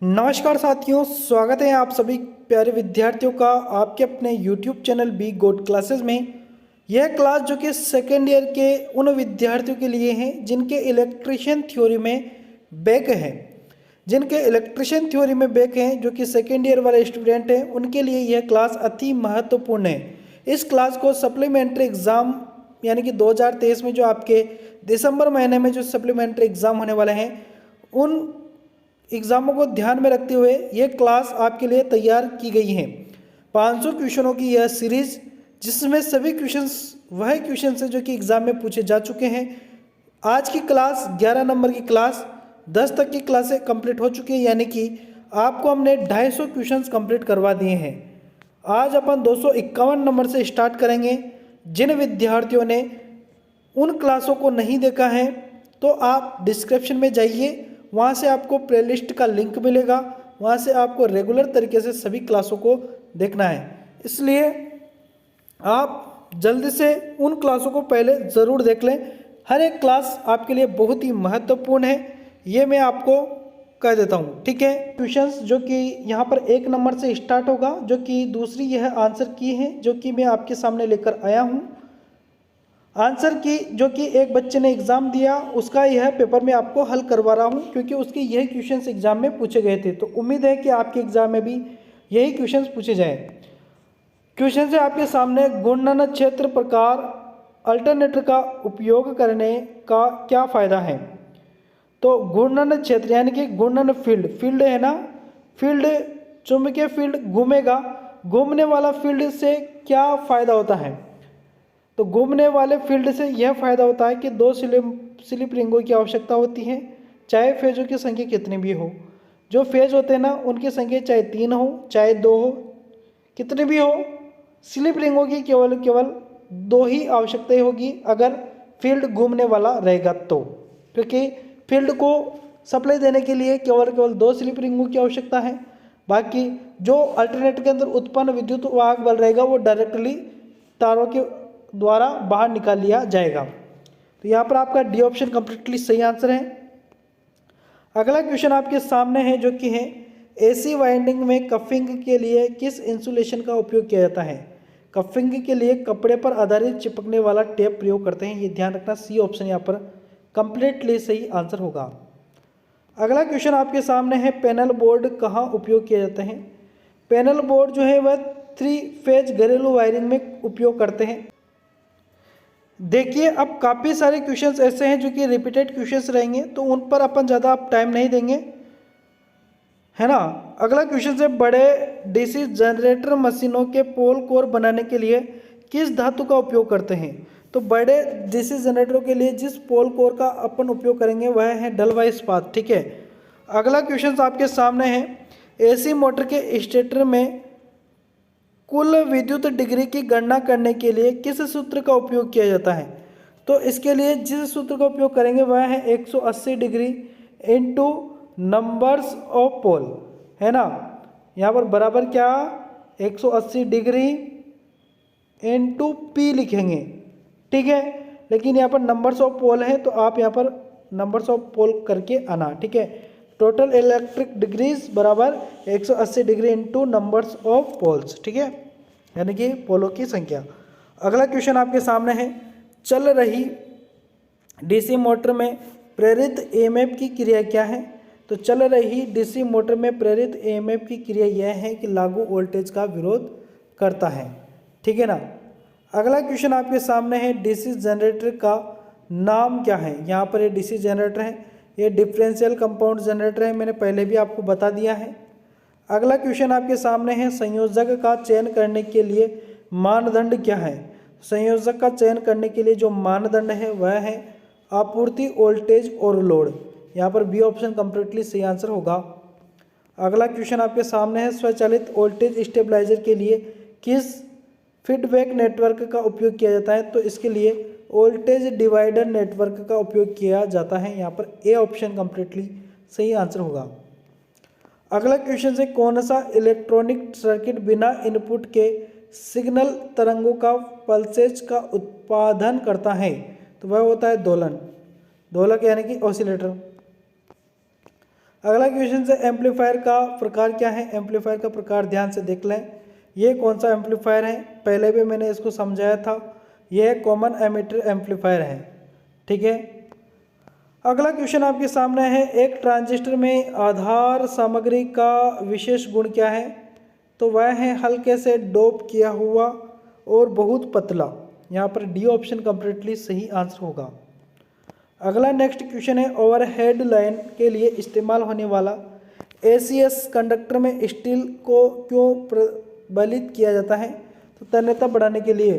नमस्कार साथियों, स्वागत है आप सभी प्यारे विद्यार्थियों का आपके अपने YouTube चैनल बी गोड क्लासेस में। यह क्लास जो कि सेकेंड ईयर के उन विद्यार्थियों के लिए है जिनके इलेक्ट्रिशियन थ्योरी में बैक हैं, जो कि सेकेंड ईयर वाले स्टूडेंट हैं, उनके लिए यह क्लास अति महत्वपूर्ण है। इस क्लास को सप्लीमेंट्री एग्ज़ाम यानी कि 2023 में जो आपके दिसंबर महीने में जो सप्लीमेंट्री एग्ज़ाम होने वाले हैं, उन एग्जामों को ध्यान में रखते हुए यह क्लास आपके लिए तैयार की गई है। 500 क्वेश्चनों की यह सीरीज, जिसमें सभी क्वेश्चंस वह क्वेश्चंस हैं जो कि एग्जाम में पूछे जा चुके हैं। आज की क्लास 11 नंबर की क्लास, 10 तक की क्लासें कंप्लीट हो चुकी है, यानी कि आपको हमने 250 क्वेश्चंस कंप्लीट करवा दिए हैं। आज अपन 251 नंबर से स्टार्ट करेंगे। जिन विद्यार्थियों ने उन क्लासों को नहीं देखा है तो आप डिस्क्रिप्शन में जाइए, वहाँ से आपको प्लेलिस्ट का लिंक मिलेगा, वहाँ से आपको रेगुलर तरीके से सभी क्लासों को देखना है। इसलिए आप जल्दी से उन क्लासों को पहले ज़रूर देख लें। हर एक क्लास आपके लिए बहुत ही महत्वपूर्ण है, ये मैं आपको कह देता हूँ, ठीक है। क्वेश्चंस जो कि यहाँ पर 1 नंबर से स्टार्ट होगा, जो कि दूसरी यह आंसर की है जो कि मैं आपके सामने लेकर आया हूँ। आंसर की जो कि एक बच्चे ने एग्ज़ाम दिया, उसका यह पेपर मैं आपको हल करवा रहा हूँ, क्योंकि उसके यही क्वेश्चंस एग्ज़ाम में पूछे गए थे। तो उम्मीद है कि आपके एग्ज़ाम में भी यही क्वेश्चंस पूछे जाएँ। क्वेश्चन है आपके सामने, गुणन क्षेत्र प्रकार अल्टरनेटर का उपयोग करने का क्या फ़ायदा है। तो घूर्णन क्षेत्र यानी कि घूर्णन फील्ड है ना, फील्ड चुंबकीय फील्ड घूमेगा, घूमने वाला फील्ड से क्या फ़ायदा होता है। तो घूमने वाले फील्ड से यह फायदा होता है कि 2 स्लिप रिंगों की आवश्यकता होती है, चाहे फेजों की संख्या कितनी भी हो। जो फेज होते हैं ना, उनकी संख्या चाहे 3 हो चाहे 2 हो, कितनी भी हो, स्लिप रिंगों की केवल 2 ही आवश्यकता होगी अगर फील्ड घूमने वाला रहेगा तो। क्योंकि फील्ड को सप्लाई देने के लिए केवल 2 स्लिप रिंगों की आवश्यकता है। बाकी जो अल्टरनेटर के अंदर उत्पन्न विद्युत वाहक बल रहेगा वो डायरेक्टली तारों के द्वारा बाहर निकाल लिया जाएगा। तो यहाँ पर आपका डी ऑप्शन कंप्लीटली सही आंसर है। अगला क्वेश्चन आपके सामने है जो कि है, एसी वाइंडिंग में कफिंग के लिए किस इंसुलेशन का उपयोग किया जाता है। कफिंग के लिए कपड़े पर आधारित चिपकने वाला टेप प्रयोग करते हैं, ये ध्यान रखना। सी ऑप्शन यहाँ पर कंप्लीटली सही आंसर होगा। अगला क्वेश्चन आपके सामने है, पैनल बोर्ड कहाँ उपयोग किए जाते हैं। पैनल बोर्ड जो है वह 3 फेज घरेलू वायरिंग में उपयोग करते हैं। देखिए, अब काफ़ी सारे क्वेश्चंस ऐसे हैं जो कि रिपीटेड क्वेश्चंस रहेंगे, तो उन पर अपन ज़्यादा आप टाइम नहीं देंगे, है ना। अगला क्वेश्चन है, बड़े डीसी जनरेटर मशीनों के पोल कोर बनाने के लिए किस धातु का उपयोग करते हैं। तो बड़े डीसी जनरेटरों के लिए जिस पोल कोर का अपन उपयोग करेंगे वह है डलवा इस्पात, ठीक है। अगला क्वेश्चन आपके सामने है, एसी मोटर के स्टेटर में कुल विद्युत डिग्री की गणना करने के लिए किस सूत्र का उपयोग किया जाता है। तो इसके लिए जिस सूत्र का उपयोग करेंगे वह है 180 डिग्री इंटू नंबर्स ऑफ पोल, है ना। यहाँ पर बराबर क्या, 180 डिग्री इंटू पी लिखेंगे, ठीक है। लेकिन यहाँ पर नंबर्स ऑफ पोल है तो आप यहाँ पर नंबर्स ऑफ पोल करके आना, ठीक है। टोटल इलेक्ट्रिक डिग्रीज बराबर 180 degree into numbers of poles, ठीक है, यानी कि पोलों की संख्या। अगला क्वेश्चन आपके सामने है, चल रही डीसी मोटर में प्रेरित ईएमएफ की क्रिया क्या है। तो चल रही डीसी मोटर में प्रेरित ईएमएफ की क्रिया यह है कि लागू वोल्टेज का विरोध करता है, ठीक है ना। अगला क्वेश्चन आपके सामने है, डीसी जनरेटर का नाम क्या है। यहाँ पर ये डीसी जनरेटर है, ये डिफरेंशियल कंपाउंड जनरेटर है, मैंने पहले भी आपको बता दिया है। अगला क्वेश्चन आपके सामने है, संयोजक का चयन करने के लिए मानदंड क्या है। संयोजक का चयन करने के लिए जो मानदंड है वह है आपूर्ति वोल्टेज और लोड। यहाँ पर बी ऑप्शन कंप्लीटली सही आंसर होगा। अगला क्वेश्चन आपके सामने है, स्वचालित वोल्टेज स्टेबलाइजर के लिए किस फीडबैक नेटवर्क का उपयोग किया जाता है। तो इसके लिए वोल्टेज डिवाइडर नेटवर्क का उपयोग किया जाता है। यहाँ पर ए ऑप्शन कंप्लीटली सही आंसर होगा। अगला क्वेश्चन है, कौन सा इलेक्ट्रॉनिक सर्किट बिना इनपुट के सिग्नल तरंगों का पल्सेज का उत्पादन करता है। तो वह होता है दोलन, दोलक यानी कि ऑसिलेटर। अगला क्वेश्चन है एम्पलीफायर का प्रकार क्या है। एम्पलीफायर का प्रकार ध्यान से देख लें, ये कौन सा एम्पलीफायर है, पहले भी मैंने इसको समझाया था, यह कॉमन एमिटर एम्पलीफायर है। ठीक है, अगला क्वेश्चन आपके सामने है, एक ट्रांजिस्टर में आधार सामग्री का विशेष गुण क्या है। तो वह है हल्के से डोप किया हुआ और बहुत पतला। यहाँ पर डी ऑप्शन कंप्लीटली सही आंसर होगा। अगला नेक्स्ट क्वेश्चन है, ओवरहेड लाइन के लिए इस्तेमाल होने वाला एसीएस कंडक्टर में स्टील को क्यों प्रबलित किया जाता है। तो तन्यता बढ़ाने के लिए।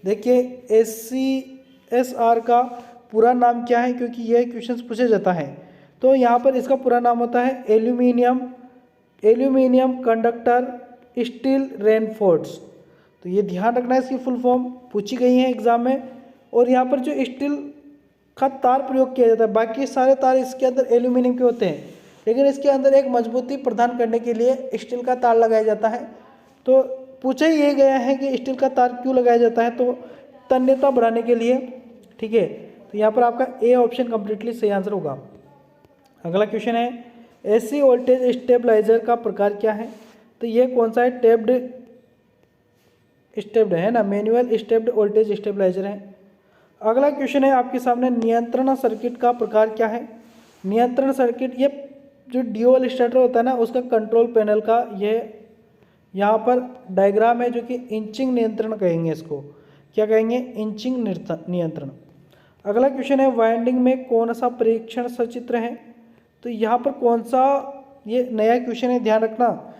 देखिए एसीएसआर का पूरा नाम क्या है, क्योंकि यह क्वेश्चन पूछा जाता है। तो यहाँ पर इसका पूरा नाम होता है एल्यूमिनियम कंडक्टर स्टील रेनफोर्स। तो ये ध्यान रखना है, इसकी फुल फॉर्म पूछी गई है एग्जाम में। और यहाँ पर जो स्टील का तार प्रयोग किया जाता है, बाकी सारे तार इसके अंदर एल्यूमिनियम के होते हैं, लेकिन इसके अंदर एक मजबूती प्रदान करने के लिए स्टील का तार लगाया जाता है। तो पूछा ही ये गया है कि स्टील का तार क्यों लगाया जाता है, तो तन्यता बढ़ाने के लिए। ठीक है, तो यहाँ पर आपका ए ऑप्शन कंप्लीटली सही आंसर होगा। अगला क्वेश्चन है, एसी वोल्टेज स्टेबलाइजर का प्रकार क्या है। तो ये कौन सा है, स्टेप्ड है ना, मैनुअल स्टेप्ड वोल्टेज स्टेबलाइजर है। अगला क्वेश्चन है आपके सामने, नियंत्रण सर्किट का प्रकार क्या है। नियंत्रण सर्किट, ये जो ड्यूअल स्टार्टर होता है ना, उसका कंट्रोल पैनल का ये यहाँ पर डायग्राम है, जो कि इंचिंग नियंत्रण कहेंगे इसको। क्या कहेंगे, इंचिंग नियंत्रण। अगला क्वेश्चन है, वाइंडिंग में कौन सा परीक्षण सचित्र है। तो यहाँ पर कौन सा, ये नया क्वेश्चन है, ध्यान रखना,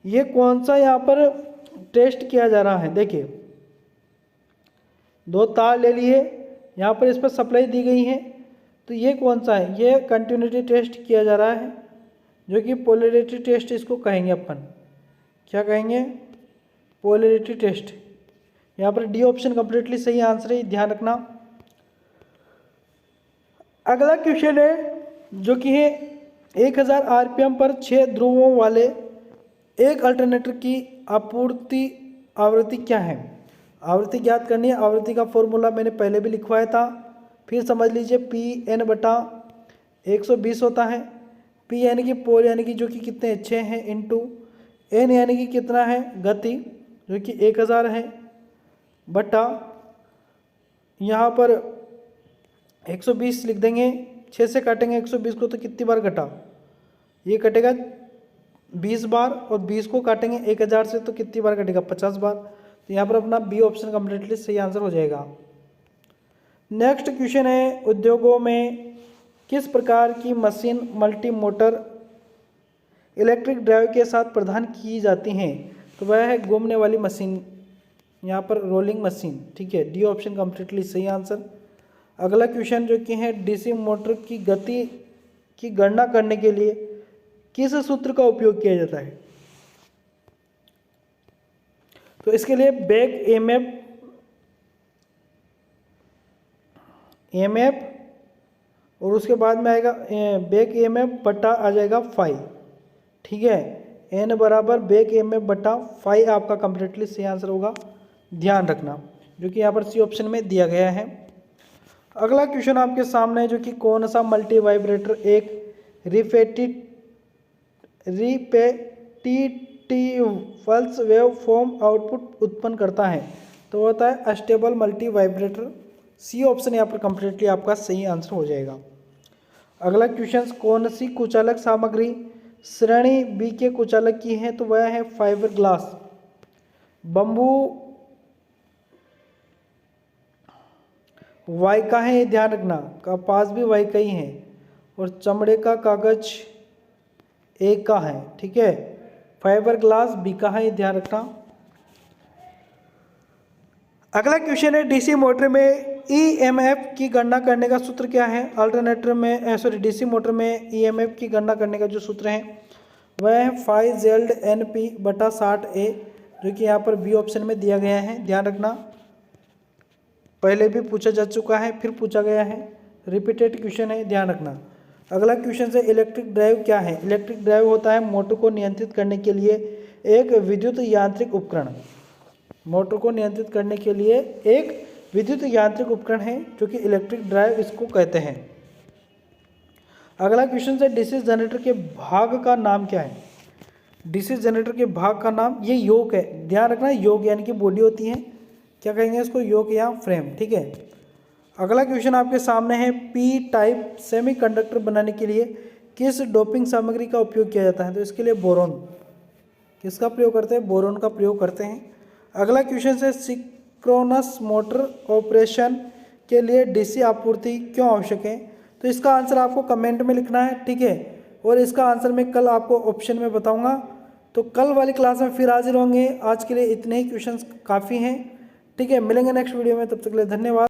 ये कौन सा यहाँ पर टेस्ट किया जा रहा है। देखिए, दो तार ले लिए, यहाँ पर इस पर सप्लाई दी गई है, तो ये कौन सा है, ये कंटिन्यूटी टेस्ट किया जा रहा है, जो कि पोलैरिटी टेस्ट इसको कहेंगे अपन। क्या कहेंगे, पोलैरिटी टेस्ट। यहाँ पर डी ऑप्शन कंप्लीटली सही आंसर है, ध्यान रखना। अगला क्वेश्चन है, जो कि है 1000 आरपीएम पर 6 ध्रुवों वाले एक अल्टरनेटर की आपूर्ति आवृत्ति क्या है। आवृत्ति ज्ञात करनी है। आवृत्ति का फॉर्मूला मैंने पहले भी लिखवाया था, फिर समझ लीजिए, P/120 होता है। P यानी कि पोल, यानी कि जो कि कितने 6 हैं, इंटू N यानी कि कितना है, गति, जो कि 1000 है, बटा यहाँ पर 120 लिख देंगे। 6 से काटेंगे 120 को, तो कितनी बार कटा, ये कटेगा 20 बार, और 20 को काटेंगे 1000 से, तो कितनी बार कटेगा, 50 बार। तो यहाँ पर अपना बी ऑप्शन कंप्लीटली सही आंसर हो जाएगा। नेक्स्ट क्वेश्चन है, उद्योगों में किस प्रकार की machine multi motor electric drive के साथ प्रदान की जाती हैं। तो वह है घूमने वाली मशीन, यहाँ पर रोलिंग मशीन। ठीक है, डी ऑप्शन कंप्लीटली सही आंसर। अगला क्वेश्चन जो कि है, डीसी मोटर की गति की गणना करने के लिए किस सूत्र का उपयोग किया जाता है। तो इसके लिए बैक ईएमएफ और उसके बाद में आएगा बैक ईएमएफ बटा आ जाएगा फाई। ठीक है, एन बराबर बैक ईएमएफ बटा फाई आपका कंप्लीटली सही आंसर होगा, ध्यान रखना, जो कि यहाँ पर सी ऑप्शन में दिया गया है। अगला क्वेश्चन आपके सामने है, जो कि कौन सा मल्टी वाइब्रेटर एक repetitive pulse waveform output उत्पन्न करता है। तो होता है astable multivibrator. C option यहाँ पर कंप्लीटली आपका सही आंसर हो जाएगा। अगला क्वेश्चन, कौन सी कुचालक सामग्री श्रेणी बी के कुचालक की है। तो वह है फाइबर ग्लास, बम्बू वाई का है, ध्यान रखना, कपास भी वाई का ही है, और चमड़े का कागज ए का है। ठीक है, फाइबर ग्लास बी का है, ध्यान रखना। अगला क्वेश्चन है, डीसी मोटर में ईएमएफ की गणना करने का सूत्र क्या है। अल्टरनेटर में डीसी मोटर में ईएमएफ की गणना करने का जो सूत्र है वह है फाई जेल्ड एन पी बटा 60A, जो कि यहाँ पर बी ऑप्शन में दिया गया है, ध्यान रखना। पहले भी पूछा जा चुका है, फिर पूछा गया है, रिपीटेड क्वेश्चन है, ध्यान रखना। अगला क्वेश्चन है, इलेक्ट्रिक ड्राइव क्या है। इलेक्ट्रिक ड्राइव होता है मोटर को नियंत्रित करने के लिए एक विद्युत यांत्रिक उपकरण। मोटर को नियंत्रित करने के लिए एक विद्युत यांत्रिक उपकरण है, जो कि इलेक्ट्रिक ड्राइव इसको कहते हैं। अगला क्वेश्चन है डीसी जनरेटर के भाग का नाम क्या है। डीसी जनरेटर के भाग का नाम ये योक है, ध्यान रखना योक यानी कि बॉडी होती है, क्या कहेंगे इसको, योक या फ्रेम, ठीक है। अगला क्वेश्चन आपके सामने है पी टाइप सेमीकंडक्टर बनाने के लिए किस डोपिंग सामग्री का उपयोग किया जाता है। तो इसके लिए बोरोन, किसका प्रयोग करते हैं, बोरोन का प्रयोग करते हैं। अगला क्वेश्चन है सिंक्रोनस मोटर ऑपरेशन के लिए डीसी आपूर्ति क्यों आवश्यक है। तो इसका आंसर आपको कमेंट में लिखना है, ठीक है, और इसका आंसर मैं कल आपको ऑप्शन में बताऊंगा। तो कल वाली क्लास में फिर हाजिर होंगे। आज के लिए इतने ही क्वेश्चंस काफ़ी हैं, ठीक है। मिलेंगे नेक्स्ट वीडियो में, तब तक के लिए धन्यवाद।